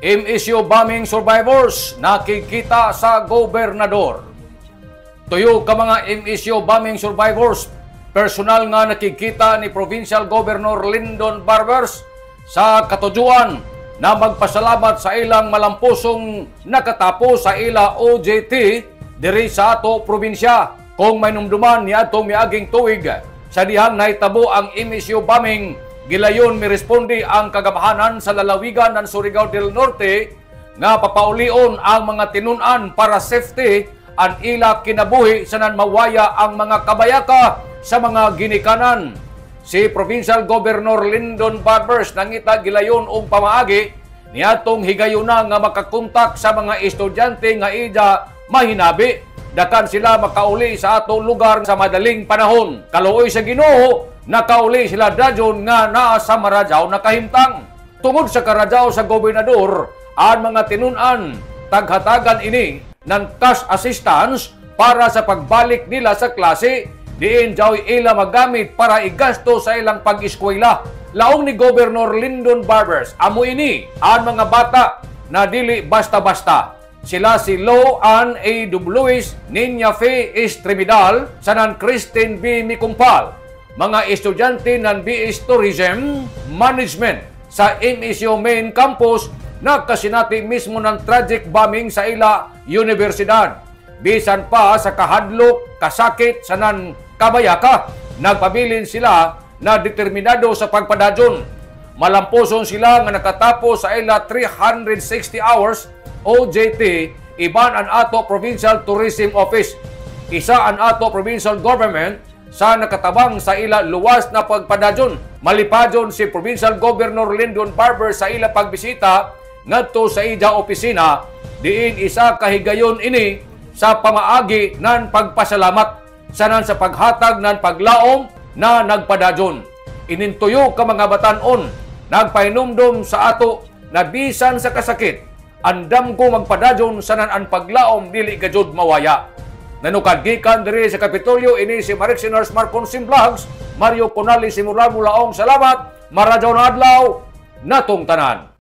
MSU bombing survivors nakikita sa gobernador. Tuyo ka mga MSU bombing survivors, personal nga nakikita ni Provincial Governor Lyndon Barbers sa katujuan na magpasalamat sa ilang malampusong nakatapos sa ila OJT diri sa ato probinsya. Kung may numduman ni atong miaging tuig sa dihang nahitabo ang MSU bombing, gilayon miresponde ang kagabahanan sa lalawigan ng Surigao del Norte nga papaulion ang mga tinun-an para safety ang ila kinabuhi sanan mawaya ang mga kabayaka sa mga ginikanan. Si Provincial Governor Lyndon Barbers nangita gilayon og pamaagi niadtong higayuna nga makakontak sa mga estudyante nga ida mahinabi dakan sila makauli sa atong lugar sa madaling panahon. Kaluoy sa Ginoo, nakauli sila dadyon nga naa sa Maradjao nakahimtang. Tungod sa karadjao sa gobernador, ang mga tinun-an taghatagan ini ng cash assistance para sa pagbalik nila sa klase, diin jawi ila magamit para igasto sa ilang pag-eskwela. Laong ni Governor Lyndon Barbers, amo ini ang mga bata na dili basta-basta. Sila si Lo Ann A. Dubluis, Niña Fe Estremidal, sanan Christine B. Mikumpal, mga estudyante ng BS Tourism Management sa MSU Main Campus na kasinati mismo ng tragic bombing sa ila universidad. Bisan pa sa kahadlok, kasakit, sanan kabayaka, nagpabilin sila na determinado sa pagpadadyon. Malamposon sila nga nakatapos sa ila 360 hours OJT, iban ang ato Provincial Tourism Office. Isa ang ato Provincial Government sa nakatabang sa ila luwas na pagpadadyon. Malipadyon si Provincial Governor Lyndon Barbers sa ila pagbisita ngadto sa ida opisina, diin isa kahigayon ini sa pamaagi nan pagpasalamat sanan sa paghatag nan paglaom na nagpadadyon. Inintuyo ka mga batan-on, nagpahinumdom sa ato na bisan sa kasakit, andam ko magpadadyon sanan ang paglaom dili gajud mawaya. Nanukad gikan diri sa Kapitolyo, ini si Marek Sinars Marcon Vlogs, Mario Conali Simulamu laong salamat, Maradjao na adlaw, natong tanan.